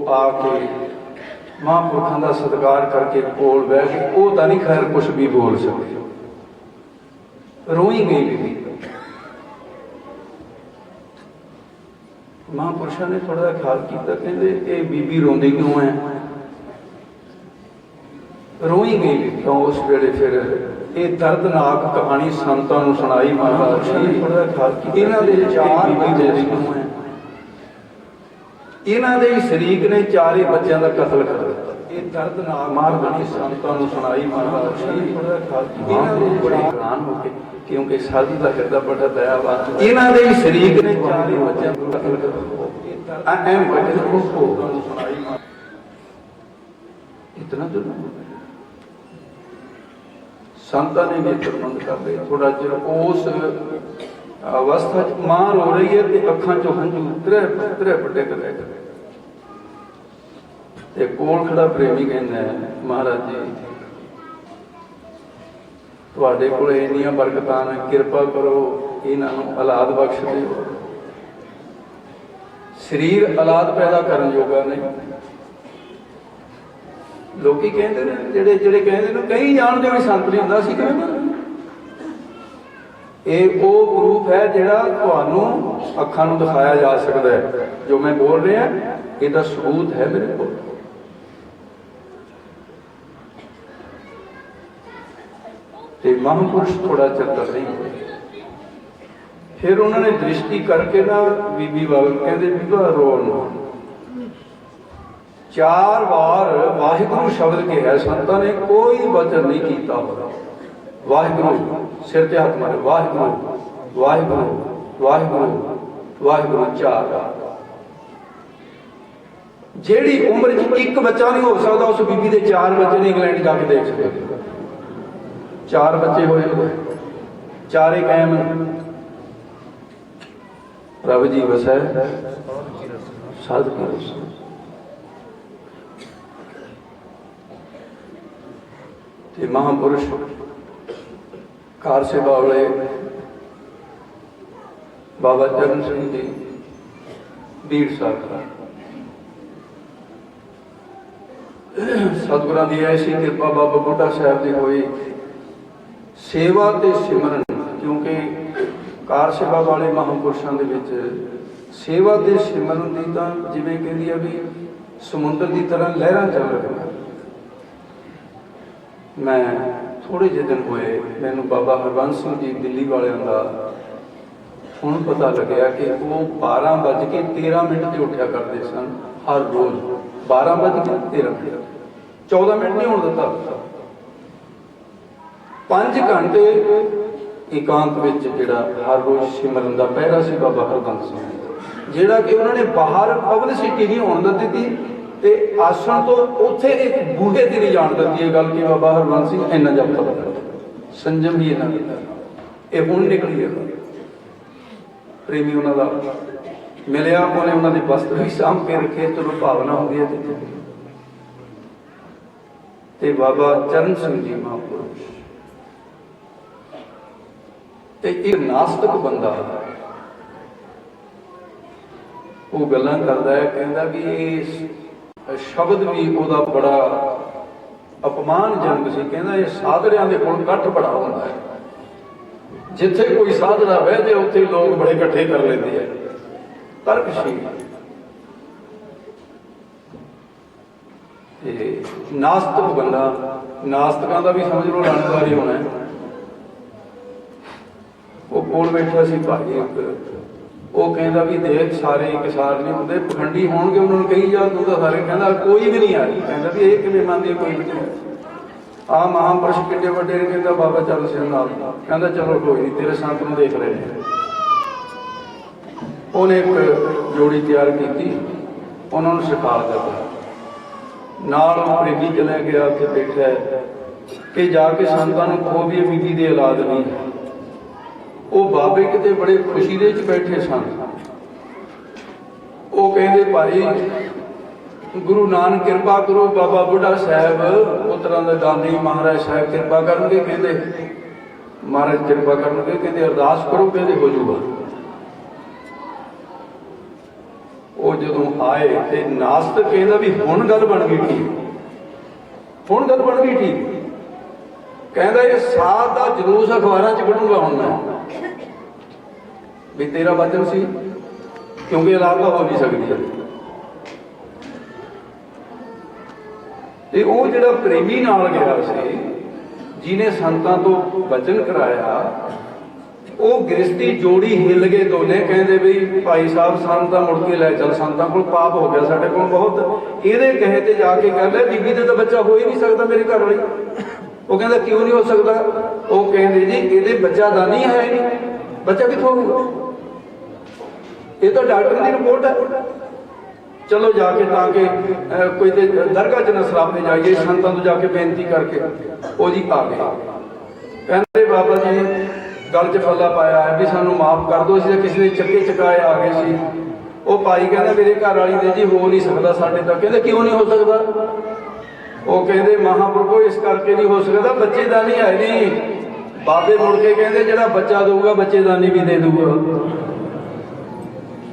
आके महापुरखों का सत्कार करके कोल बह के वो तो नहीं खैर कुछ भी बोल सके, रोई गई बीबी। महापुरुषों ने थोड़ा ख्याल किया, कहते ये बीबी रोंदी क्यों है, रोई गई बीबी। तो उस वेले फिर ये दर्दनाक कहानी संतां नूं सुनाई महाराज जी। थोड़ा ख्याल किया, इन्हां दे चार बच्चे क्यों है, इन्हां दे शरीक ने चारे बच्चों का कतल कर दिता। ये दर्दनाक कहानी संतां नूं सुनाई महाराज जी। थोड़ा ख्याल किया, इन्हां दे बड़े हैरान हो के, क्योंकि साधु का हिरदा बड़ा दयावान, इन्हां दे शरीक ने चारे बच्चों का कतल कर दिता। इतना तो संतां ने नेत्र बंद कर दिए। थोड़ा चिर उस अवस्था च मां रो रही है तो अखां चों हंझू त्रै पट्टे करे ते कोल खड़ा प्रेमी कहंदा है, महाराज जी तुहाडे कोल इन्नियां बरकतां ने, किरपा करो इन्हां नूं औलाद बख्श दिओ। शरीर औलाद पैदा करन योगा नहीं। लोकी कहते हैं जेड़े कहते हैं कई जानते भी संत नहीं होंदा, असीं किवें मनगे। ये वो प्रूफ है जिहड़ा तुहानूं अखां नूं दिखाया जा सकता है। जो मैं बोल रहा इसदा सबूत है मेरे कोल। ते महापुरुष थोड़ा चिर तक नहीं होए, फिर उन्होंने दृष्टि करके ना बीबी वाल कहते बीबा रो ना। 4 बार वाहिगुरु शब्द कहा संतां ने, कोई वचन नहीं किया। वाहिगुरु सिर ते हाथ मारे, वाहिगुरु वाहिगुरु वाहिगुरु वाहिगुरु 4 बार। जेड़ी उम्र एक बच्चा नहीं हो सकता, उस बीबी के 4 बच्चे ने इंग्लैंड जाके देख सकते। 4 बच्चे होए, चारे कायम। रब जी वसै साध की रस। महापुरुष कार सेवा वाले बाबा चरण सिंह जी 1.5 साल का सतगुरां दी ऐसी कृपा बाबा बुढ़ा साहब की हुई। सेवा ते सिमरन, क्योंकि कार सेवा वाले महापुरुषों के विच सेवा ते सिमरन की तो जिवें कहंदी है भी समुद्र की तरह लहरां चल रही। मैं थोड़े जे दिन होए मैनू बाबा हरबंस सिंह जी दिल्ली वालियां दा हुण पता लग्या कि वो 12:13 से उठा करते सन हर रोज। 12:13, 14 मिनट नहीं होने दिता। 5 घंटे एकांत विच जिहड़ा हर रोज सिमरन का पहरा से बाबा हरबंस सिंह, जिहड़ा कि उन्होंने बाहर पब्लिसिटी नहीं होने दी ते आसन तो उत्थे एक बूहे ते नहीं जान दी है गल कि बाबा हरबंस सिंह इन्ना जप करदा, संजम ही इन्ना कीता। ये हुण निकली है। प्रेमी उन्होंने मिलिया, उन्हें उन्होंने वस्त्र भी साम के रखे, चलो भावना होंगी है। ते बाबा चरण सिंह जी महापुरुष ते एक नास्तिक बंदा वो गल्लां करदा है, कहंदा कि शब्द भी उहदा बड़ा अपमानजनक सी। कहंदा ये साधरियां दे कोल इकट्ठ बड़ा हुंदा है, जिथे कोई साधना बहदे उत्थे लोग बड़े इकट्ठे कर लेंदे है। तर्कशील नास्तिक बंदा, नास्तिकां दा भी समझ लो लाणेदारी होना है। वो कोल बैठा सी भाई एक, वो कहता भी देख सारे एक सार नहीं होंगे, पखंडी होणगे उन्होंने कही जा तू तो सारे, कहता कोई भी नहीं आई। कहता भी ये किवें मंनदी कोई भी नहीं आ। महापुरुष किड्डे वड्डे ने, कहता बाबा चल सिंह नाल, कहता चलो कोई नहीं तेरे संत नूं देख रहे हैं। उन्हें एक जोड़ी तैयार की, उन्होंने सिखा दिता। नाल प्रेमी चले गया, उत्थे बैठा है कि जाके संतां नूं कहो भी बीबी दे औलाद नहीं है। वो बाबे किते बड़े खुशी दे विच बैठे सन। वो कहते भाई गुरु नानक कृपा करो, बाबा बुढ़ा साहब पुत्रां दा दानी महाराज साहब कृपा करनगे। कहते महाराज कृपा करनगे, कहते अरदास करो, कहते हो जाऊगा। वो वो जदों आए तो नास्तिक कहता भी हुण गल बन गई ठीक, हुण गल बन गई ठीक। कहता ये साध का जलूस अखबारों च कढूंगा हुण मैं भी तेरा वचन सी, क्योंकि इलाका हो नहीं सकती। ते वो जिहड़ा प्रेमी नाल गया सी जिन्हें संतां तो वचन कराया, वो गृहस्थी जोड़ी हिल गए दोने, कहते भी भाई साहब संतां मुड़ के लै चल, संतां कोल पाप हो गया साडे कोल बहुत, इहदे कहे ते जाके गल है बीबी ते तां बच्चा हो ही नहीं सकता मेरे घर वाली। वो कहता क्यों नहीं हो सकता? वो कहते जी ये बच्चा दानी है नहीं, बच्चा कितों होगा, ये तो डॉक्टर की रिपोर्ट है। चलो जाके ताकि कोई दरगाह च न सरापे जाइए, संतां तो जाके बेनती करके वो जी आ गए। कहते बाबा जी गल च फला पाया है भी सानू माफ कर दो, असीं किसी ने चक्के चकाए आ गए सी। वो भाई कहना मेरे घर वाली दे जी हो नहीं सकता साडे तक। कहते क्यों नहीं हो सकता? वो कहते महाप्रभु इस करके नहीं हो सकता, बच्चेदानी है नहीं। बाबे मुड़ के कहते जिहड़ा बच्चा दूगा बच्चेदानी भी दे दूगा।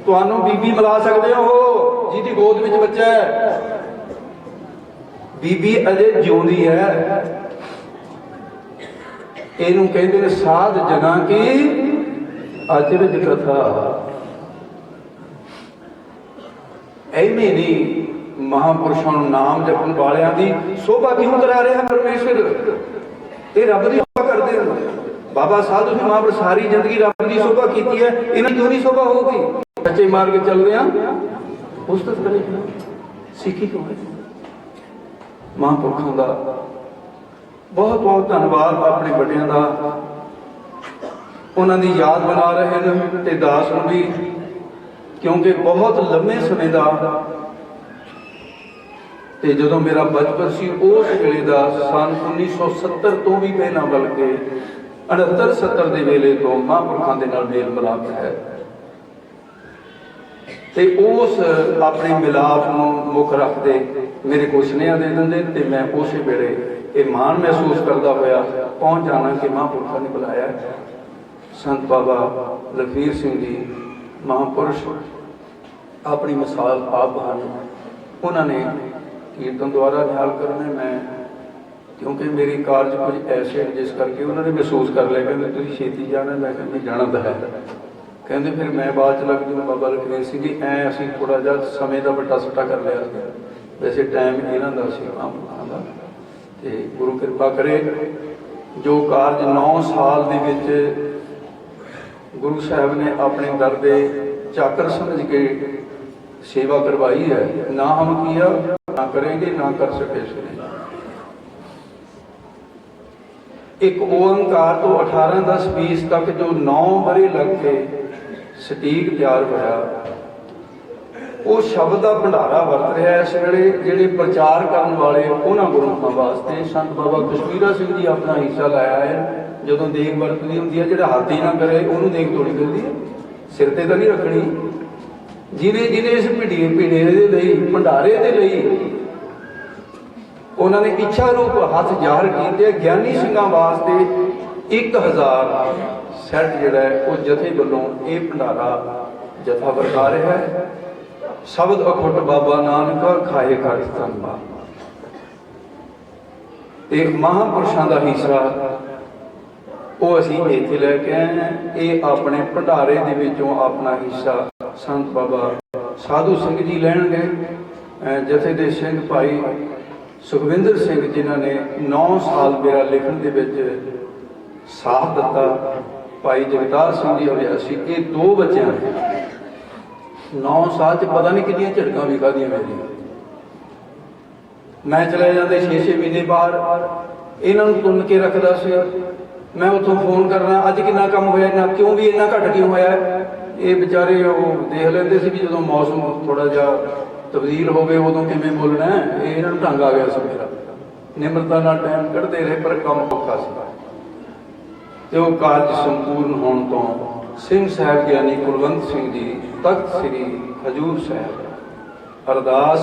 तुहानू बीबी मिला सकते हो जिहदी गोद विच बच्चा है, बीबी अजे जिउंदी है। इहनूं कहते ने साध जगां की अचरज कथा। एवें नहीं महापुरुषों नाम जपण वालियां दी शोभा क्यों करा रहा है परमेश्वर? ये रब दी शोभा करदे हैं। बाबा साधु जी महापुरुष सारी जिंदगी रब दी शोभा कीती है, इन्हां क्यों नहीं शोभा होगी? सच्चे मार्ग चलदे हैं उस्तत करे सिੱਖੀ क्यों है? महापुरुषों का बहुत बहुत धन्यवाद, अपने बड़ियां का उन्हों की याद बना रहे हैं ते दास नूं भी, क्योंकि बहुत लंबे समय का ते जदों मेरा बचपन सी उस वेले का सन 1970 तो भी पहला, बल्कि 69-70 के वेले तो महापुरुषों के नाल मेल मिलाप है। ते उस अपने मिलाप नूं मुख रखते मेरे को सुनेहा दे देंदे ते मैं उस वेले ये मान महसूस करता होया पहुँच जाना कि महापुरुषों ने बुलाया। संत बाबा लखवीर सिंह जी महापुरुष अपनी मिसाल आप हैं, उन्होंने कीर्तन द्वारा ख्याल करने मैं, क्योंकि मेरी कारज कुछ ऐसे जिस करके उन्होंने महसूस कर लिया, कहते तुम छेती जाना, मैं कहते जाना तो है, कहते फिर मैं बाद च लग जूँ। बाबा लखवीर सिंह जी ऐ असीं थोड़ा जिहा समय का वड्डा सट्टा कर लिया, वैसे टाइम इन्हां दा सी महापुरुषां दा। ते गुरु कृपा करे जो कारज 9 साल दे विच गुरु साहब ने अपने दर दे चाकर समझ के सेवा करवाई है, ना हम किया ना करेंगे ना कर सके सुने। एक ओंकार तो 18-10-20 तक जो 9 बरे लग के सटीक तैयार होया, वो शब्द का भंडारा वरत रहा है इस वेले। जिहड़े प्रचार करने वाले उन्होंने गुरुओं वास्ते संत बाबा कश्मीरा सिंह जी अपना हिस्सा लाया है। जदों देग वरतदी हुंदी है, जिहड़ा हाथी ना करे उन्होंने देग थोड़ी मिलती है, सिर ते तां नहीं रखनी। जिन्हें जिन्हें इस भिड़े दे लई भंडारे दे लई उन्होंने इच्छा रूप हथ जाहिर किए। ज्ञानी सिंघां वास्ते 1000 सैट जिहड़ा है वो जथे वालों ये भंडारा जथा वरता रहा है। शब्द अखुट बाबा नानका खाए कर धनवाद। एक महापुरुषों का हिस्सा वो असीं इत्थे लैके आए हैं। ये अपने भंडारे दे विचों अपना हिस्सा संत बाबा साधु सिंह जी लैणगे। जथे दे सिंह भाई सुखविंदर सिंह जिन्होंने 9 साल मेरा लिखण दे विच साथ दिता। भाई जगतार सिंह जी होया सी, ये 2 बच्चे हैं। 9 साल च पता नहीं कितनी झटकां भी खाधियां मेरियां। मैं चले जाते 6-6 महीने बाहर, इन्हों तुन के रखता सी। मैं उतों फोन करना अज कितना कम होया, ना क्यों भी इन्ना घट क्यों होया। ये बेचारे वो देख लेंदे सी भी जो मौसम थोड़ा जिहा तब्दील हो गए उदों किवें बोलना है। इन्हां नूं ढंग आ गया सी मेरा, निमरता नाल टाइम कढ़दे रहे पर काम औखा सी। ते वो कारज संपूर्ण होने तो सिंह साहब ज्ञानी कुलवंत सिंह जी तख्त श्री हजूर साहब अरदास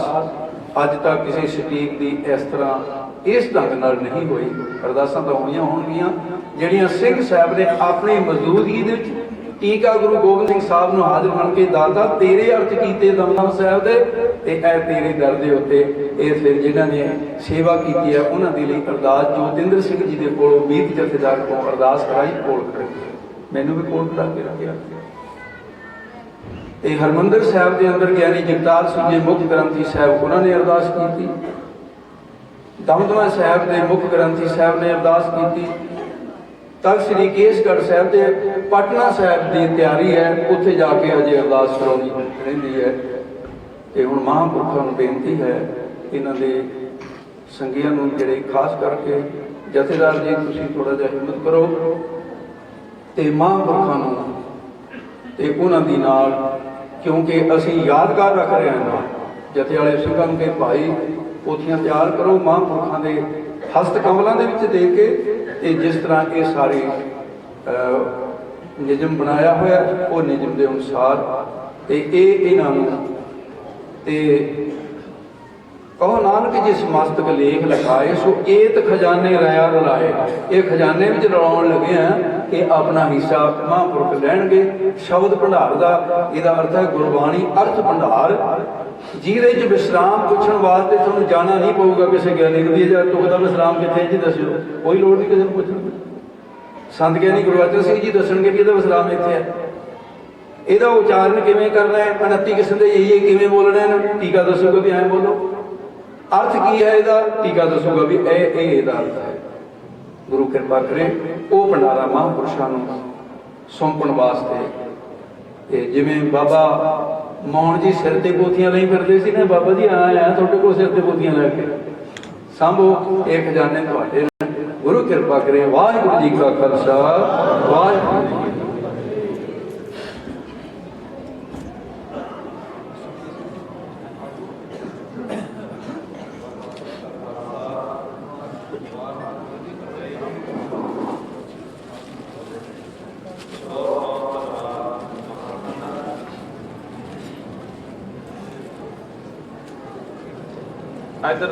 अज तक किसी सटीक की इस तरह इस ढंग नाल नहीं हुई। अरदासां तां होईयां होणगीआं जिहड़ियां सिंह साहब ने अपनी मौजूदगी दे विच ਟੀਕਾ ਗੁਰੂ ਗੋਬਿੰਦ ਸਿੰਘ ਸਾਹਿਬ ਨੂੰ ਹਾਜ਼ਰ ਬਣ ਕੇ ਦਾਤਾ ਤੇਰੇ ਅਰਥ ਕੀਤੇ ਦਮਦਮ ਸਾਹਿਬ ਦੇ ਤੇ ਇਹ ਤੇਰੇ ਦਰ ਦੇ ਉੱਤੇ ਇਹ ਫਿਰ ਜਿਨ੍ਹਾਂ ਨੇ ਸੇਵਾ ਕੀਤੀ ਹੈ ਉਹਨਾਂ ਦੇ ਲਈ ਅਰਦਾਸ ਜੋਤਿੰਦਰ ਸਿੰਘ ਜੀ ਦੇ ਕੋਲੋਂ ਮੀਤ ਜਥੇਦਾਰ ਕੋਲ ਅਰਦਾਸ ਕਰਾਈ ਕੋਲ ਖੜੇ ਮੈਨੂੰ ਵੀ ਕੋਲ ਕਰਾ ਕੇ ਰੱਖਿਆ। ਤੇ ਹਰਮੰਦਰ ਸਾਹਿਬ ਦੇ ਅੰਦਰ ਗਿਆਨੀ ਜਗਤਾਰ ਸਿੰਘ ਜੀ ਮੁੱਖ ਗ੍ਰੰਥੀ ਸਾਹਿਬ ਉਹਨਾਂ ਨੇ ਅਰਦਾਸ ਕੀਤੀ। ਦਮਦਮਾ ਸਾਹਿਬ ਦੇ ਮੁੱਖ ਗ੍ਰੰਥੀ ਸਾਹਿਬ ਨੇ ਅਰਦਾਸ ਕੀਤੀ। ਤਖਤ ਸ੍ਰੀ ਕੇਸਗੜ੍ਹ ਸਾਹਿਬ ਦੇ ਪਟਨਾ ਸਾਹਿਬ ਦੀ ਤਿਆਰੀ ਹੈ, ਉੱਥੇ ਜਾ ਕੇ ਅਜੇ ਅਰਦਾਸ ਕਰਾਉਣੀ ਰਹਿੰਦੀ ਹੈ। ਤੇ ਹੁਣ ਮਹਾਂਪੁਰਖਾਂ ਨੂੰ ਬੇਨਤੀ ਹੈ ਇਹਨਾਂ ਦੇ ਸੰਗੀਆਂ ਨੂੰ ਜਿਹੜੇ ਖਾਸ ਕਰਕੇ ਜਥੇਦਾਰ ਜੀ ਤੁਸੀਂ ਥੋੜਾ ਜਿਹਾ ਹਿੰਮਤ ਕਰੋ ਤੇ ਮਹਾਂਪੁਰਖਾਂ ਨੂੰ ਤੇ ਉਹਨਾਂ ਦੀ ਨਾਲ, ਕਿਉਂਕਿ ਅਸੀਂ ਯਾਦਗਾਰ ਰੱਖ ਰਹੇ ਹਾਂ ਜਥੇ ਵਾਲੇ ਸਿੰਘਾਂ ਨੂੰ ਕਿ ਭਾਈ ਪੋਥੀਆਂ ਤਿਆਰ ਕਰੋ ਮਹਾਂਪੁਰਖਾਂ ਦੇ ਹਸਤ ਕਮਲਾਂ ਦੇ ਵਿੱਚ ਦੇ ਕੇ, ਤੇ ਜਿਸ ਤਰ੍ਹਾਂ ਇਹ ਸਾਰੇ ਨਿਯਮ ਬਣਾਇਆ ਹੋਇਆ ਉਹ ਨਿਯਮ ਦੇ ਅਨੁਸਾਰ ਤੇ ਇਹ ਇਹਨਾਂ ਨੂੰ ਤੇ ਕਹੋ ਨਾਨਕ ਜਿਸ ਮਸਤਕ ਲੇਖ ਲਿਖਾਏ ਸੋ ਏਤ ਖਜ਼ਾਨੇ ਰਾਇਆ ਰਲਾਏ। ਇਹ ਖਜ਼ਾਨੇ ਵਿੱਚ ਰਲਾਉਣ ਲੱਗੇ ਆ ਕਿ ਆਪਣਾ ਹਿੱਸਾ ਮਹਾਂਪੁਰਖ ਲੈਣਗੇ। ਸ਼ਬਦ ਭੰਡਾਰ ਦਾ ਇਹਦਾ ਅਰਥ ਹੈ ਗੁਰਬਾਣੀ ਅਰਥ ਭੰਡਾਰ, ਜਿਹਦੇ 'ਚ ਵਿਸ਼ਰਾਮ ਪੁੱਛਣ ਵਾਸਤੇ ਤੁਹਾਨੂੰ ਜਾਣਾ ਨਹੀਂ ਪਊਗਾ ਕਿਸੇ ਗਿਆਨੀ ਦੀ ਜਾਂ ਤੁਕ ਦਾ ਵਿਸ਼ਰਾਮ ਕਿੱਥੇ ਜੀ ਦੱਸਿਓ, ਕੋਈ ਲੋੜ ਨਹੀਂ ਕਿਸੇ ਨੂੰ ਪੁੱਛਣ ਦੀ। ਸੰਤ ਗਿਆਨੀ ਗੁਰੂ ਅਰਜਨ ਸਿੰਘ ਜੀ ਦੱਸਣਗੇ ਕਿ ਇਹਦਾ ਵਿਸ਼ਰਾਮ ਇੱਥੇ ਹੈ। ਇਹਦਾ ਉਚਾਰਨ ਕਿਵੇਂ ਕਰਨਾ ਹੈ, 29 ਕਿਸਮ ਦੇ ਇਹ ਕਿਵੇਂ ਬੋਲਣਾ ਹੈ, ਟੀਕਾ ਦੱਸੂਗਾ ਵੀ ਐਂ ਬੋਲੋ। ਅਰਥ ਕੀ ਹੈ ਇਹਦਾ, ਟੀਕਾ ਦੱਸੂਗਾ ਵੀ ਇਹ ਇਹਦਾ ਅਰਥ ਹੈ। ਗੁਰੂ ਕਿਰਪਾ ਕਰੇ ਉਹ ਭੰਡਾਰਾ ਮਹਾਂਪੁਰਸ਼ਾਂ ਨੂੰ ਸੌਂਪਣ ਵਾਸਤੇ। ਤੇ ਜਿਵੇਂ ਬਾਬਾ ਮੋਹਨ ਜੀ ਸਿਰ ਤੇ ਪੋਥੀਆਂ ਲਈ ਫਿਰਦੇ ਸੀ ਨਾ, ਬਾਬਾ ਜੀ ਆਇਆ ਤੁਹਾਡੇ ਕੋਲ ਸਿਰ ਤੇ ਪੋਥੀਆਂ ਲੈ ਕੇ ਸਾਂਭੋ, ਇਹ ਖਜ਼ਾਨੇ ਤੁਹਾਡੇ ਨੇ। ਗੁਰੂ ਕਿਰਪਾ ਕਰੇ। ਵਾਹਿਗੁਰੂ ਜੀ ਕਾ ਖਾਲਸਾ ਵਾਹਿਗੁਰੂ ਜੀ ਕੀ ਫਤਿਹ। इधर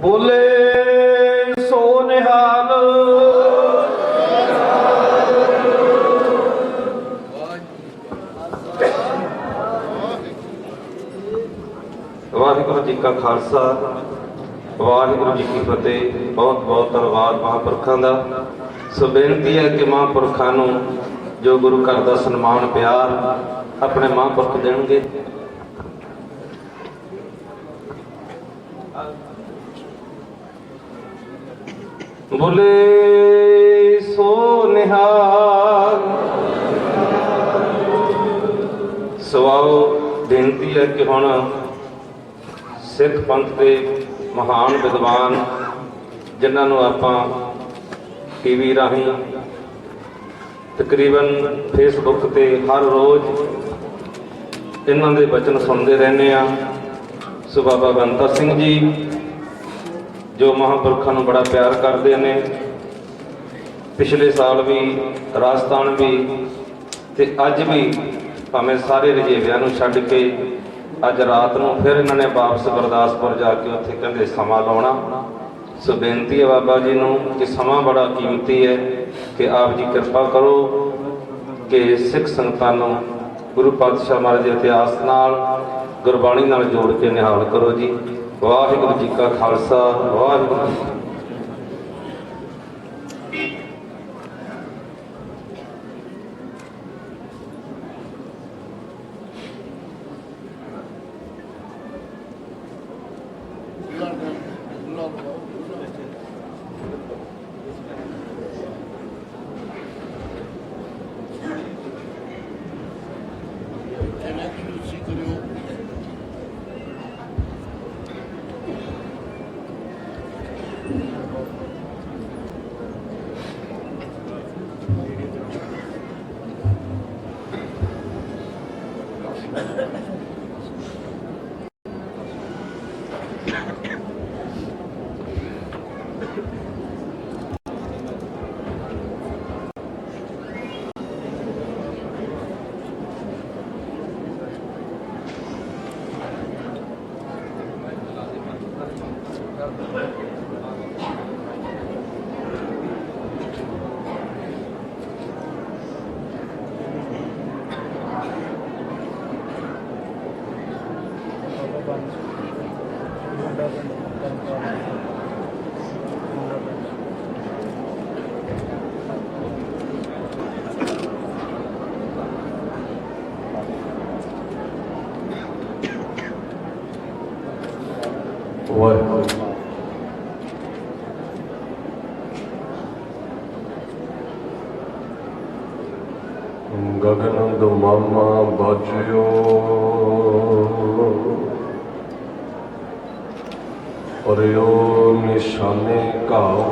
बोले सो निहाल वाहिगुरु जी का खालसा वाहिगुरु जी की फतेह। बहुत बहुत धन्यवाद महापुरखों का। सो बेनती है कि महापुरखों नूं जो गुरु घर का सन्मान प्यार अपने महापुरख देंगे। बोले सो निहाल। सवाओ बेनती है कि हुण सिख पंथ के महान विद्वान जिन्होंने आपां टीवी राही तकरीबन फेसबुक ते हर रोज़ इन्हां दे वचन सुनते रहने आ। सो बाबा बंता सिंह जी जो महापुरखों को बड़ा प्यार करते हैं, पिछले साल भी राजस्थान भी ते अज भी भावें सारे रजेवियां नूं छड्ड के अज रात को फिर इन्होंने वापस गुरदासपुर जाके उत्थे कहते समा लाउणा। सो बेनती है बाबा जी नूं कि समा बड़ा कीमती है कि आप जी कृपा करो कि सिख संगतां नूं गुरु पातशाह महाराज के इतिहास नाल गुरबाणी नाल जोड़ के निहाल करो जी। वाहिगुरू जी का खालसा वाहिगुरू जी। गगन दुमामा बजयो और यो निशाने घाओ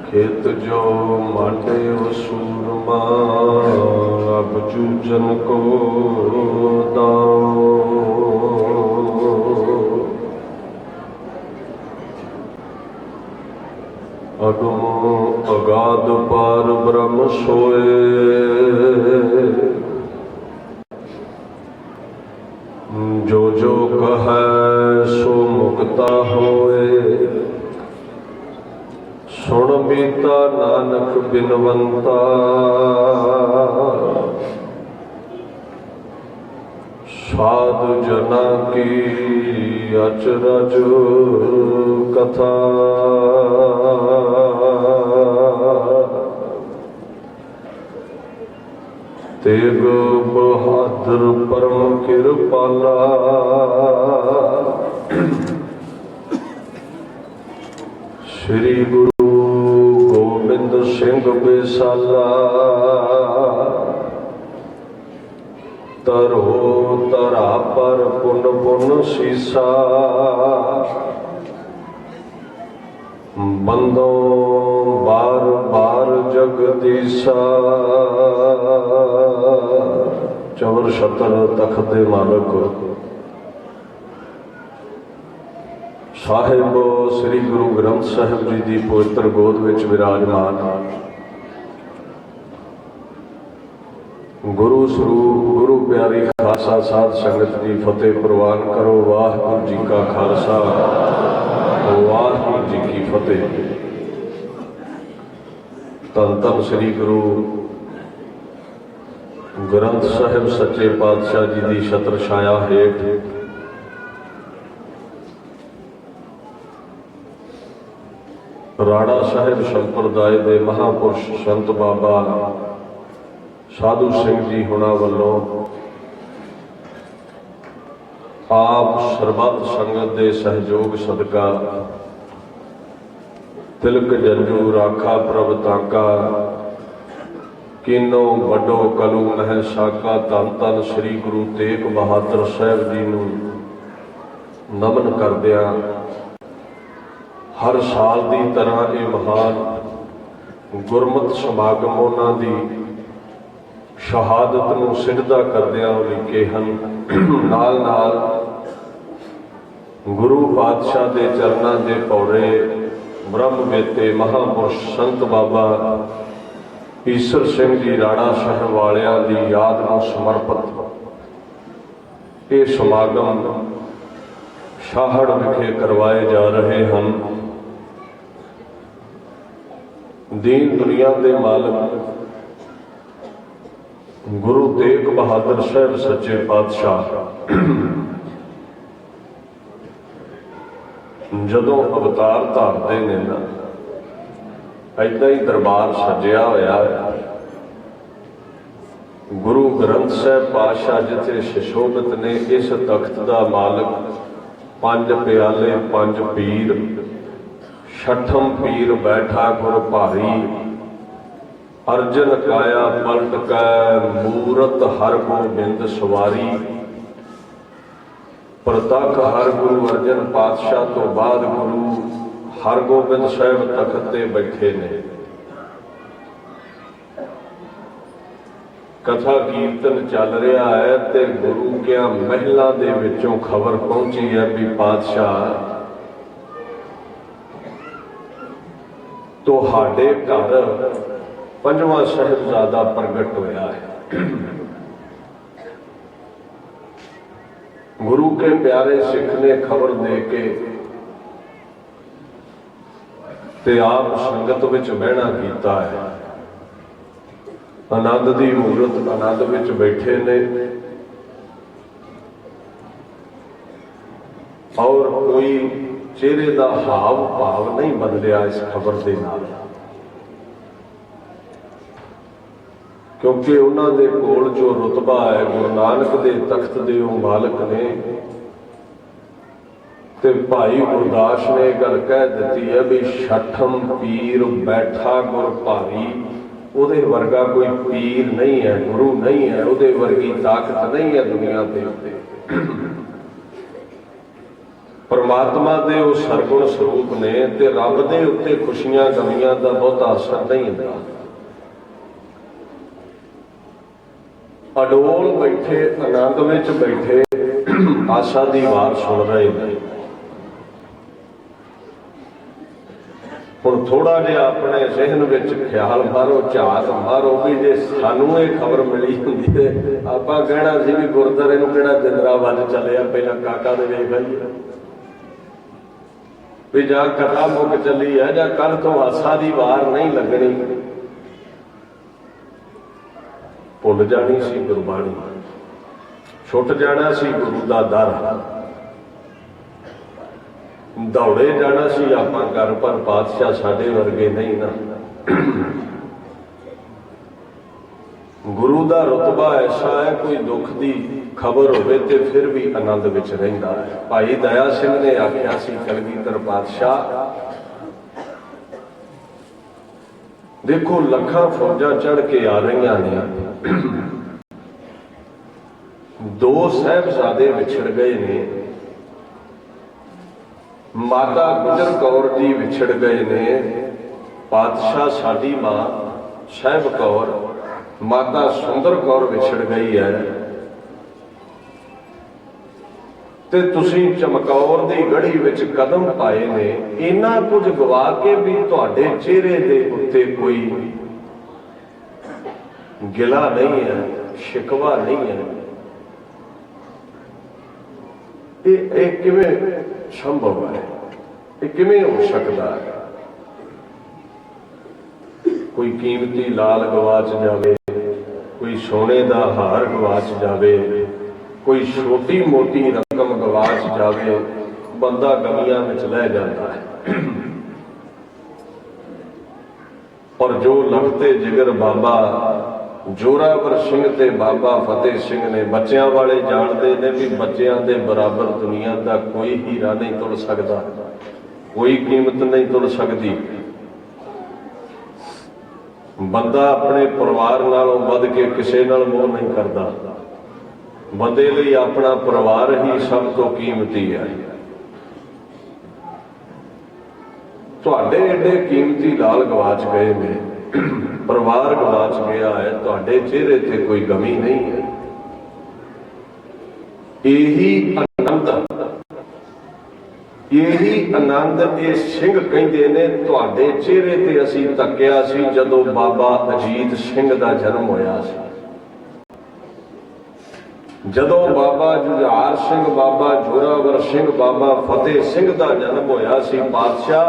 खेत जो मांडे सूरमा अब चूजन को दाओ अगम अगाध पार ब्रह्म सोए जो जो कहे सो मुक्ता होए सुन बीता नानक बिनवंता साधु जना की अचरज कथा तेग बहादुर परम कृपाला श्री गुरु गोबिंद सिंह बेसाला तरो तरा पर पुन पुन सीसा बंदो बार बार जगदीसा चवर छतर तख्त दे मालक साहिब श्री गुरु ग्रंथ साहिब जी की पवित्र गोद विच विराजमान गुरु स्वरूप गुरु प्यारी खालसा साध संगत की फतेह प्रवान करो। वाहिगुरू जी का खालसा वाहिगुरू जी की फतेह। धन धन श्री गुरु ग्रंथ साहिब सच्चे पातशाह जी की छत्र छाया हेठ राड़ा साहिब संप्रदाय के महापुरुष संत बाबा साधु सिंह जी हुणा वालों आप सरबत संगत के सहयोग सदका तिलक जंजू राखा प्रभ ताका किनो वडो कलू मह साका धन धन श्री गुरु तेग बहादुर साहब जी नूं नमन करदिया हर साल की तरह ये महान गुरमत समागम उन्हां दी शहादत नूं सिजदा करदिया लिखे हैं। नाल नाल गुरु पातशाह के चरणों के पौड़े ब्रह्म बेते महापुरुष संत बाबा ईसर सिंह जी राड़ा साहब वालियां दी याद नूं समर्पित ये समागम शाहड़ विखे करवाए जा रहे हैं। दीन दुनिया के मालिक गुरु तेग बहादुर साहब सच्चे पातशाह जदों अवतार धारते ने ना ऐदा ही दरबार सजिया होया गुरु ग्रंथ साहब पातशाह जिथे सुशोभित ने इस तख्त का मालिक पंज प्याले पंज पीर छठम पीर बैठा गुर भारी अर्जन काया पलट कै मूरत हर गोबिंद सवारी प्रतख हर गुरु अर्जन पातशाह तो बाद गुरु हर गोबिंद साहब तख्त ते बैठे ने। कथा कीर्तन चल रहा है ते गुरु क्या महलों दे विचों खबर पहुंची है भी पातशाह तुहाडे घर पंजवां साहिबजादा प्रगट होया है। गुरु के प्यारे सिख ने खबर दे के ते आप संगत विच बहना कीता है। आनंद दी मूरत आनंद विच बैठे ने और कोई चेहरे का हाव भाव नहीं बदलिया इस खबर के नाल, क्योंकि उन्होंने कोल जो रुतबा है गुरु नानक दे तख्त दे वो मालिक ने ते भाई गुरदास ने गल कह दी है भी छठम पीर बैठा गुर भारी, उहदे वर्गा कोई पीर नहीं है, गुरु नहीं है, उहदे वर्गी ताकत नहीं है दुनिया के उत्ते। परमात्मा दे वो सरगुण स्वरूप ने ते रब दे उत्ते खुशियां गमियां का बहुता असर नहीं होता। अडोल बैठे आनंद विच बैठे आशा दी वार सुन रहे हैं। हुण थोड़ा जिहा अपने जहन विच ख्याल मारो, झात मारो भी जे सानू ये खबर मिली हुंदी ते आपां कहना सी भी गुरद्वारे नूं किहड़ा जिंदरा वज चलिया, पहलां काका दे वेख आईए भी जां कथा मुक चली है जां कल तो आशा दी वार नहीं लगनी, भुल जानी सी गुरबाणी, छुट जाना सी गुरु दा दर, दौड़े जाना सी आपां घर पर पातशाह साडे वर्गे नहीं ना। गुरु दा रुतबा ऐसा है कोई दुख दी खबर होवे ते फिर भी आनंद विच रहिंदा है। भाई दया सिंह ने आख्या सी कलगीधर पातशाह देखो लखां फौजां चढ़ के आ रही ने, दो साहिबजादे विछड़ गए ने, माता गुजर कौर जी विछड़ गए ने, पातशाह साडी मां साहिब कौर माता सुंदर कौर विछड़ गई है, ते तुसीं चमकौर दी गढ़ी विच कदम पाए ने, इन्ना कुछ गवा के भी तुहाडे चेहरे दे उत्ते कोई गिला नहीं है, शिकवा नहीं है। ये किवें संभव है, ये किवें हो सकता है? कोई कीमती लाल गवाच जावे, कोई सोने का हार गवाच जावे, कोई छोटी मोटी रकम गवाच जावे, बंदा गमियां में लह जाता है। और जो लगते जिगर बाबा जोरावर सिंह ते बाबा फतेह सिंह ने बच्चों वाले जानते ने भी बच्चों के बराबर दुनिया का कोई हीरा नहीं तुल सकता, कोई कीमत नहीं तुल सकती। बंदा अपने परिवार नालों वध के किसी नाल मोह नहीं करता, बंदे लई अपना परिवार ही सब तो कीमती है। तुहाडे एडे कीमती लाल गवाच गए ने, परिवार गवाच गया है, तुहाडे चेहरे ते कोई गमी नहीं है। यही आनंद ये सिंह कहते ने, तुहाडे चेहरे ते असीं तकिया सी जदों बाबा अजीत सिंह दा जन्म होया सी, जदों बाबा जुझार सिंह, बाबा जोरावर सिंह, बाबा फतेह सिंह दा जन्म होया सी। पातशाह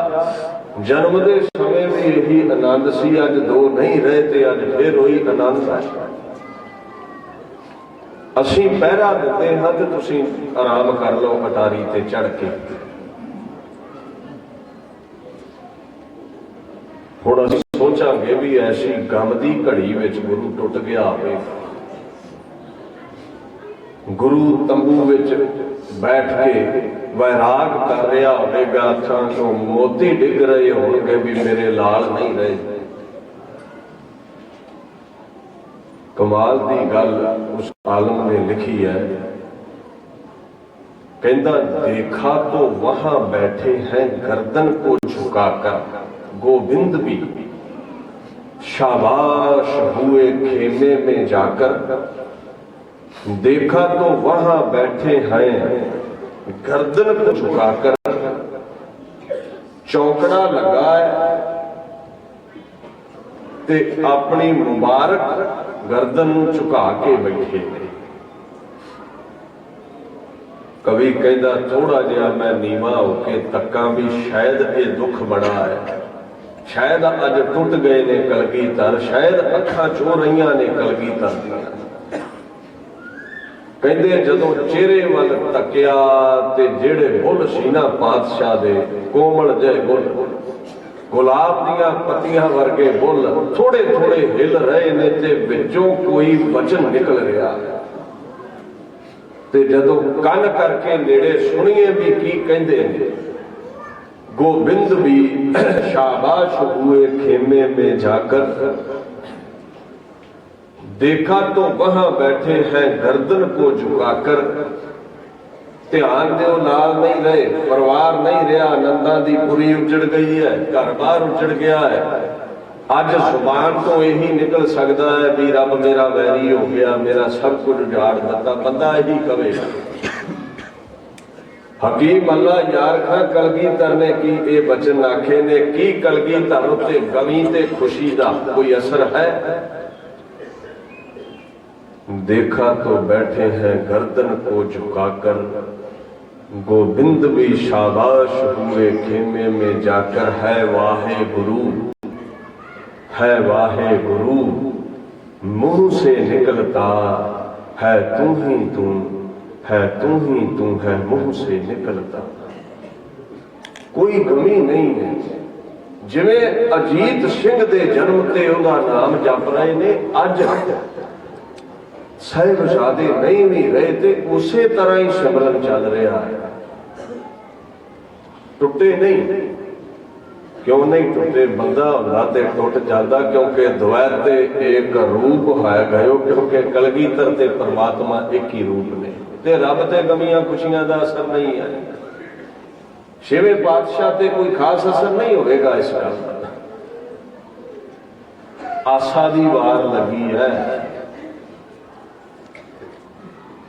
जन्म के समय भी यही आनंद सी, अज दो नहीं रहे थे अज फिर वही आनंद है। असीं पहरा दिते हाँ ते तुसीं आराम कर लो अटारी ते चढ़ के। हुण असीं सोचांगे भी ऐसी गम दी घड़ी विच गुरु टुट गया होवे, गुरु तंबू विच बैठ के वैराग कर रहा होगा, अखां चों मोती डिग रहे होंगे भी मेरे लाल नहीं रहे। कमाल की गल उस आलम ने लिखी है, कहता देखा तो वहां बैठे हैं गर्दन को झुकाकर गोविंद भी, शाबाश हुए खेमे में जाकर। देखा तो वहां बैठे हैं गर्दन को झुकाकर, चौकड़ा लगा है ते अपनी मुबारक गर्दन झुका के बैठे। कवि कहता थोड़ा जिहा मैं नीवा होके तक्का भी शायद ये दुख बड़ा है, शायद अज टुट गए ने कलगीधर, शायद अखां चो रही ने कलगीधर दियां। कहते जदों चेहरे वाल तकिया ते जेड़े बुल सी ना पातशाह दे कोमल जे बुल, गुलाब दियां पत्तियां वर्गे बुल थोड़े थोड़े हिल रहे ने ते विचों कोई वचन निकल रहा है। ते जदों कन करके नेड़े सुनिए भी की कहते हैं, गोबिंद भी शाबाश हुए खेमे में जाकर, देखा तो वहां बैठे हैं गर्दन को झुकाकर। ध्यान दो नाल नहीं रहे, परिवार नहीं रहा, नंदा दी पूरी उजड़ गई है, घर बार उजड़ गया है। अज जुबान तो यही निकल सकता है भी रब मेरा वैरी हो गया, मेरा सब कुछ उजाड़ दिता, बंदा यही कहेगा। हकीम अल्लाह यार खां कलगीधर ने की ये वचन आखे ने की कलगीधर उत्ते गमी ते खुशी का कोई असर है? देखा तो बैठे हैं गर्दन को झुकाकर, गोविंद भी शाबाश हुए खेमे में जाकर। है वाहे गुरु, है वाहे गुरु, मुंह से निकलता है तू ही तू, है तू ही तू है मुंह से निकलता। कोई गमी नहीं है। जिवें अजीत सिंह दे जन्म ते उहदा नाम जप रहे ने, अज साहिबजादे नहीं भी रहे थे, उसी तरह ही सिमरन चल रहा है। टुटे नहीं, क्यों नहीं टुटे? बंदा होंदा ते टुट जाता, क्योंकि द्वैत एक रूप है गयो, क्योंकि कलगीधर ते परमात्मा एक ही रूप ने, ते रब ते गमियां खुशियां का असर नहीं है। छेवें पातशाह ते कोई खास असर नहीं होगा इस गल का। आसा दी वार लगी है।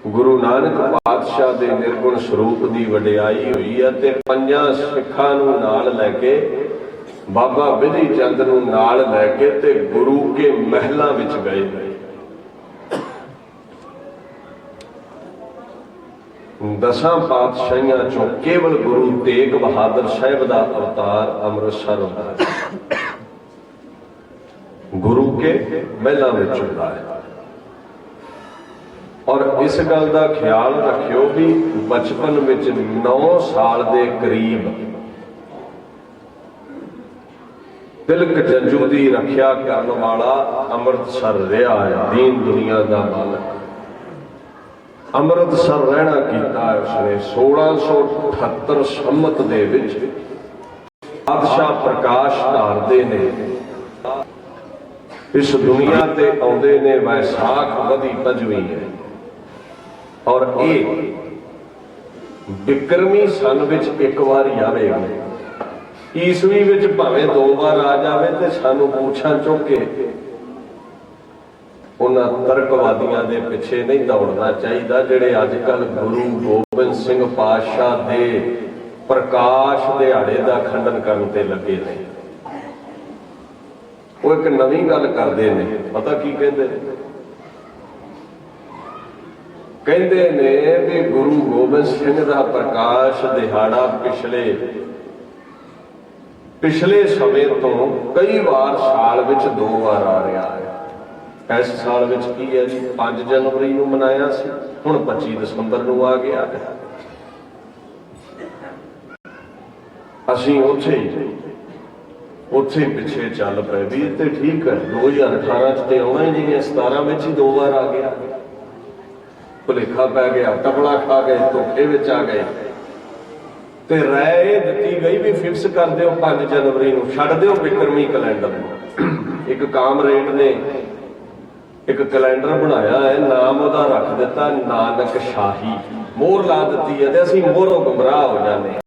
गुरु नानक पातशाह दे निर्गुण स्वरूप की वडियाई हुई है ते पंजां सिखां नूं नाल लैके, बाबा विधि चंद नूं नाल लैके ते गुरु के महलां विच गए। दसां पातशाहियां चों केवल गुरु तेग बहादुर साहिब दा अवतार अमृतसर होंदा है, गुरु के महलां विच हुंदा है। और इस गल का ख्याल रखियो भी बचपन में 9 साल के करीब तिलक जंजू की रखिया करने वाला अमृतसर रहा है। दीन दुनिया का मालक अमृतसर रहना किया है उसने। 1678 संमत दे विच बादशाह प्रकाश धारदे ने इस दुनिया ते आउंदे ने वैसाख वधी पंजवीं है। और ये विक्रमी सन विच एक बार आवेगी, ईसवी विच भावें 2 बार आ जाए तो सानू पूछां चुक के उन्हां तर्कवादियों के पिछे नहीं दौड़ना चाहिए जिहड़े अजकल गुरु गोबिंद सिंह पातशाह दे प्रकाश दिहाड़े का खंडन करने ते लगे ने। वो एक नवीं गल करते हैं, पता की कहते हैं? कहते ने भी गुरु गोबिंद सिंह का प्रकाश दिहाड़ा पिछले समय तो कई बार साल विच 2 बार आ रहा है। इस साल विच की है जी 5 जनवरी नूं मनाया सी, हुण 25 दसंबर नूं आ गया है। असीं उत्थे पिछे चल पे भी ते ठीक है। 2018 च ते आउणा ही नहीं है, 17 में ही 2 बार आ गया। भुलेखा पै गया, टपला खा गए, धोखे विच आ गए ते राय दी गई भी फिक्स कर दिओ 5 जनवरी नूं, छड्ड दिओ विक्रमी कैलेंडर। एक कामरेड ने एक कैलेंडर बनाया है, नाम उहदा रख दिता नानक शाही, मोहर ला दी है, असीं मोहरों गुमराह हो जाने हैं।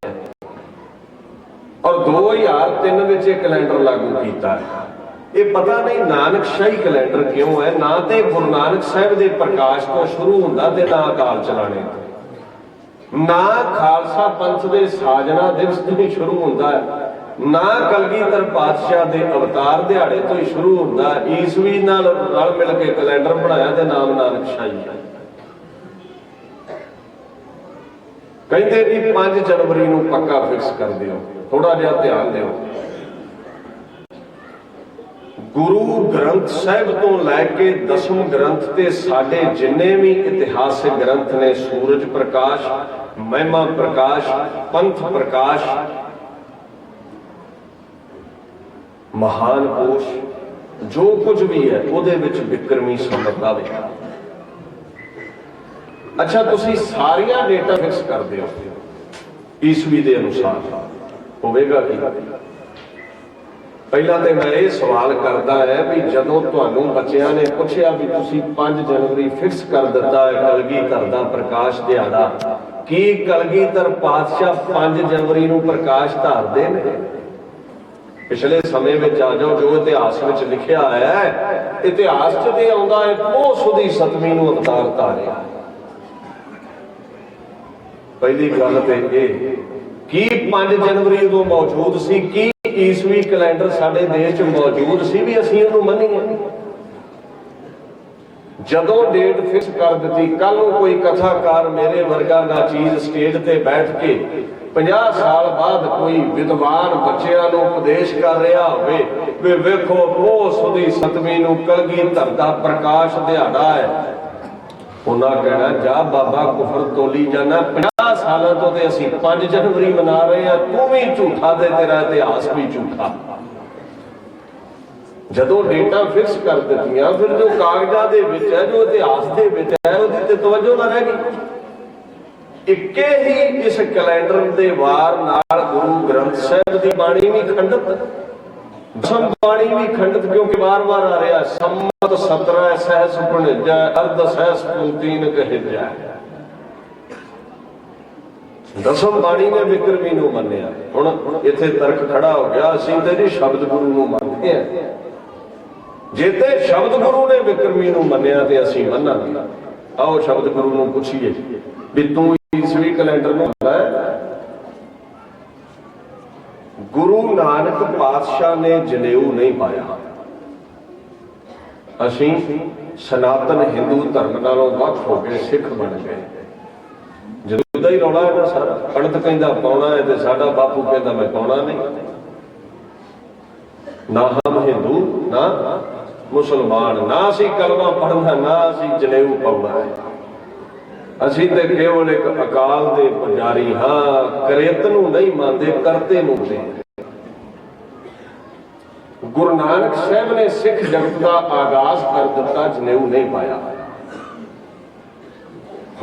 और 2003 विच ये कैलेंडर लागू किया है। ये पता नहीं नानक शाही कैलेंडर क्यों है, ना तो गुरु नानक साहब के प्रकाश तो शुरू होंदा ते ना अकाल चलाने, ना खालसा पंथ के साजना दिवस तो ही शुरू होंदा है, ना कलगीधर पातशाह के अवतार दिहाड़े तो ही शुरू होंदा है। ईसवी नाल रल मिल के कैलेंडर बनाया ते नाम नानक शाही है। ਕਹਿੰਦੇ ਵੀ 5 ਜਨਵਰੀ ਨੂੰ ਪੱਕਾ ਫਿਕਸ ਕਰ ਦਿਓ। ਥੋੜਾ ਜਿਹਾ ਧਿਆਨ ਦਿਓ। ਗੁਰੂ ਗ੍ਰੰਥ ਸਾਹਿਬ ਤੋਂ ਲੈ ਕੇ ਦਸਮ ਗ੍ਰੰਥ ਤੇ ਸਾਡੇ ਜਿੰਨੇ ਵੀ ਇਤਿਹਾਸਿਕ ਗ੍ਰੰਥ ਨੇ, ਸੂਰਜ ਪ੍ਰਕਾਸ਼, ਮਹਿਮਾ ਪ੍ਰਕਾਸ਼, ਪੰਥ ਪ੍ਰਕਾਸ਼, ਮਹਾਨ ਕੋਸ਼, ਜੋ ਕੁਝ ਵੀ ਹੈ ਉਹਦੇ ਵਿੱਚ ਬਿਕਰਮੀ ਸੰਮਤ ਦਾ ਲਿਖਿਆ। ਅੱਛਾ, ਤੁਸੀਂ ਸਾਰੀਆਂ ਡੇਟਾ ਫਿਕਸ ਕਰਦੇ ਹੋ ਈਸਵੀ ਦੇ ਅਨੁਸਾਰ, ਹੋਵੇਗਾ ਕੀ? ਪਹਿਲਾਂ ਤੇ ਮੈਂ ਇਹ ਸਵਾਲ ਕਰਦਾ ਹੈ ਵੀ ਜਦੋਂ ਤੁਹਾਨੂੰ ਬੱਚਿਆਂ ਨੇ ਪੁੱਛਿਆ ਵੀ ਤੁਸੀਂ 5 ਜਨਵਰੀ ਫਿਕਸ ਕਰ ਦਿੱਤਾ ਹੈ ਕਲਗੀਧਰ ਦਾ ਪ੍ਰਕਾਸ਼ ਦਿਹਾੜਾ, ਕੀ ਕਲਗੀਧਰ ਪਾਤਸ਼ਾਹ 5 ਜਨਵਰੀ ਨੂੰ ਪ੍ਰਕਾਸ਼ ਧਾਰਦੇ ਨੇ? ਪਿਛਲੇ ਸਮੇਂ ਵਿੱਚ ਆ ਜਾਓ, ਜੋ ਇਤਿਹਾਸ ਵਿੱਚ ਲਿਖਿਆ ਹੈ, ਇਤਿਹਾਸ 'ਚ ਤੇ ਆਉਂਦਾ ਹੈ ਪੋਹ ਸੁਦੀ 7ਵੀਂ ਨੂੰ ਅਵਤਾਰ ਧਾਰਿਆ। ਪਹਿਲੀ ਗੱਲ ਤੇ ਇਹ, ਕੀ 5 ਜਨਵਰੀ ਉਦੋਂ ਮੌਜੂਦ ਸੀ? ਕੀ ਈਸਵੀ ਕੈਲੰਡਰ ਸਾਡੇ ਦੇਸ਼ 'ਚ ਮੌਜੂਦ ਸੀ ਵੀ ਅਸੀਂ ਉਹਨੂੰ ਮੰਨੀਏ? ਜਦੋਂ ਡੇਟ ਫਿਕਸ ਕਰ ਦਿੱਤੀ, ਕੱਲ ਨੂੰ ਕੋਈ ਕਥਾਕਾਰ ਮੇਰੇ ਵਰਗਾ ਨਾ ਚੀਜ਼ ਸਟੇਜ ਤੇ ਬੈਠ ਕੇ 50 ਸਾਲ ਬਾਅਦ ਕੋਈ ਵਿਦਵਾਨ ਬੱਚਿਆਂ ਨੂੰ ਉਪਦੇਸ਼ ਕਰ ਰਿਹਾ ਹੋਵੇ ਵੀ ਵੇਖੋ ਪੋਹ ਸੁਦੀ 7ਵੀਂ ਨੂੰ ਕਲਗੀਧਰ ਦਾ ਪ੍ਰਕਾਸ਼ ਦਿਹਾੜਾ ਹੈ, ਉਹਨਾਂ ਕਹਿਣਾ ਜਾ ਬਾਬਾ ਕੁਫਰ ਤੋਲੀ ਜਾਣਾ, 50 ਸਾਲਾਂ ਤੋਂ ਤੇ ਅਸੀਂ 5 ਜਨਵਰੀ ਮਨਾ ਰਹੇ ਹਾਂ, ਤੂੰ ਵੀ ਝੂਠਾ ਤੇ ਤੇਰਾ ਇਤਿਹਾਸ ਵੀ ਝੂਠਾ। ਜਦੋਂ ਡੇਟਾ ਫਿਕਸ ਕਰ ਦਿੱਤੀਆਂ, ਫਿਰ ਜੋ ਕਾਗਜ਼ਾਂ ਦੇ ਵਿੱਚ ਹੈ, ਜੋ ਇਤਿਹਾਸ ਦੇ ਵਿੱਚ ਹੈ, ਉਹਦੀ ਤੇ ਤਵੱਜੋ ਨਾ ਰਹਿ ਗਈ। ਇੱਕੇ ਹੀ ਇਸ ਕੈਲੰਡਰ ਦੇ ਵਾਰ ਨਾਲ ਗੁਰੂ ਗ੍ਰੰਥ ਸਾਹਿਬ ਦੀ ਬਾਣੀ ਵੀ ਖੰਡਿਤ, ਦਸਮ ਬਾਣੀ ਵੀ ਖੰਡਿਤ, ਕਿਉਂਕਿ ਵਾਰ-ਵਾਰ ਆ ਰਿਹਾ ਸੰਮਤ 17 ਸਹਿਸ ਭਣਿਜੈ ਅਰਧ ਸਹਿਸ ਪੁੰਤੀਨ ਕਹਿਜੈ। ਦਸਮ ਬਾਣੀ ਨੇ ਬਿਕਰਮੀ ਨੂੰ ਮੰਨਿਆ। ਹੁਣ ਇੱਥੇ ਤਰਕ ਖੜਾ ਹੋ ਗਿਆ, ਅਸੀਂ ਤੇ ਜੀ ਸ਼ਬਦ ਗੁਰੂ ਨੂੰ ਮੰਨਦੇ ਆ। ਜੇ ਤੇ ਸ਼ਬਦ ਗੁਰੂ ਨੇ ਬਿਕਰਮੀ ਨੂੰ ਮੰਨਿਆ ਤੇ ਅਸੀਂ ਮੰਨਾਂਗੇ। ਆਓ ਸ਼ਬਦ ਗੁਰੂ ਨੂੰ ਪੁੱਛੀਏ ਵੀ ਤੂੰ ਈਸਵੀ ਕੈਲੰਡਰ ਨੂੰ ਮੰਨਦਾ ਹੈ? ਗੁਰੂ ਨਾਨਕ ਪਾਤਸ਼ਾਹ ਨੇ ਜਨੇਊ ਨਹੀਂ ਪਾਇਆ। ਅਸੀਂ ਸਨਾਤਨ ਹਿੰਦੂ ਧਰਮ ਨਾਲੋਂ ਵੱਖ ਹੋ ਕੇ ਸਿੱਖ ਬਣ ਗਏ। ਜਦੋਂ ਦਾ ਹੀ ਰੌਲਾ ਹੈ ਨਾ ਸਾਰਾ, ਪੰਡਤ ਕਹਿੰਦਾ ਪਾਉਣਾ ਹੈ ਤੇ ਸਾਡਾ ਬਾਪੂ ਕਹਿੰਦਾ ਮੈਂ ਪਾਉਣਾ ਨਹੀਂ। ਨਾ ਹਮ ਹਿੰਦੂ ਨਾ ਮੁਸਲਮਾਨ, ਨਾ ਅਸੀਂ ਕਲਮਾ ਪੜ੍ਹਨਾ, ਨਾ ਅਸੀਂ ਜਨੇਊ ਪਾਉਣਾ ਹੈ। ਅਸੀਂ ਤੇ ਕੇਵਲ ਇੱਕ ਅਕਾਲ ਦੇ ਪੁਜਾਰੀ ਹਾਂ, ਕਰੇਤ ਨੂੰ ਨਹੀਂ ਮੰਨਦੇ, ਕਰਤੇ ਨੂੰ ਨਹੀਂ। ਗੁਰੂ ਨਾਨਕ ਸਾਹਿਬ ਨੇ ਸਿੱਖ ਜਗਤ ਦਾ ਆਗਾਜ਼ ਕਰ ਦਿੱਤਾ, ਜਨੇਊ ਨਹੀਂ ਪਾਇਆ।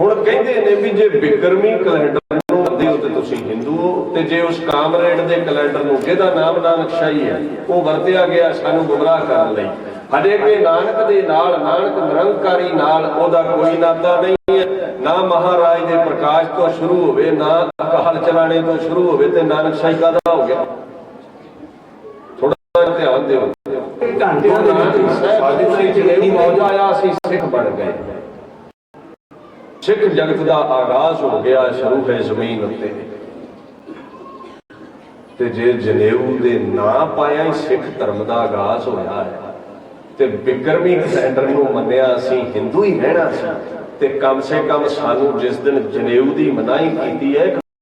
ਹੁਣ ਕਹਿੰਦੇ ਨੇ ਵੀ ਜੇ ਬਿਕਰਮੀ ਕੈਲੰਡਰ ਨੂੰ ਮੰਨਦੇ ਹੋ ਤੇ ਤੁਸੀਂ ਹਿੰਦੂ ਹੋ, ਤੇ ਜੇ ਉਸ ਕਾਮਰੇਡ ਦੇ ਕੈਲੰਡਰ ਨੂੰ ਜਿਹਦਾ ਨਾਮ ਨਾਨਕਸ਼ਾਹੀ ਹੈ ਉਹ ਵਰਤਿਆ ਗਿਆ ਸਾਨੂੰ ਗੁੰਮਰਾਹ ਕਰਨ ਲਈ, ਹਜੇ ਕਿ ਨਾਨਕ ਦੇ ਨਾਲ, ਨਾਨਕ ਨਿਰੰਕਾਰੀ ਨਾਲ ਉਹਦਾ ਕੋਈ ਨਾਤਾ ਨਹੀਂ ਹੈ। ਨਾ ਮਹਾਰਾਜ ਦੇ ਪ੍ਰਕਾਸ਼ ਤੋਂ ਸ਼ੁਰੂ ਹੋਵੇ, ਨਾ ਅਕਾਲ ਚਲਾਣੇ ਤੋਂ ਸ਼ੁਰੂ ਹੋਵੇ, ਤੇ ਨਾਨਕਸ਼ਾਹੀ ਕਾਹਦਾ ਹੋ ਗਿਆ? ਥੋੜਾ ਧਿਆਨ ਦਿਓ। ਘੰਟਿਆਂ ਦੇ ਵਿੱਚ ਸਾਡੇ ਜਨੇਊ ਮੌਜ ਆਇਆ, ਅਸੀਂ ਸਿੱਖ ਬਣ ਗਏ। ਸਿੱਖ ਜਗਤ ਦਾ ਆਗਾਜ਼ ਹੋ ਗਿਆ, ਸ਼ੁਰੂ ਹੈ ਜ਼ਮੀਨ ਉੱਤੇ। ਤੇ ਜੇ ਜਨੇਊ ਦੇ ਨਾਂ ਪਾਇਆ ਹੀ ਸਿੱਖ ਧਰਮ ਦਾ ਆਗਾਜ਼ ਹੋਇਆ ਹੈ, ਤੇ ਬਿਕਰਮੀ ਕੈਲੰਡਰ ਨੂੰ ਮੰਨਿਆ, ਅਸੀਂ ਹਿੰਦੂ ਹੀ ਰਹਿਣਾ ਸੀ। ਤੇ ਕਮ ਸੇ ਕਮ ਸਾਨੂੰ ਜਿਸ ਦਿਨ ਜਨੇਊ ਦੀ ਮਨਾਹੀ ਕੀਤੀ ਹੈ,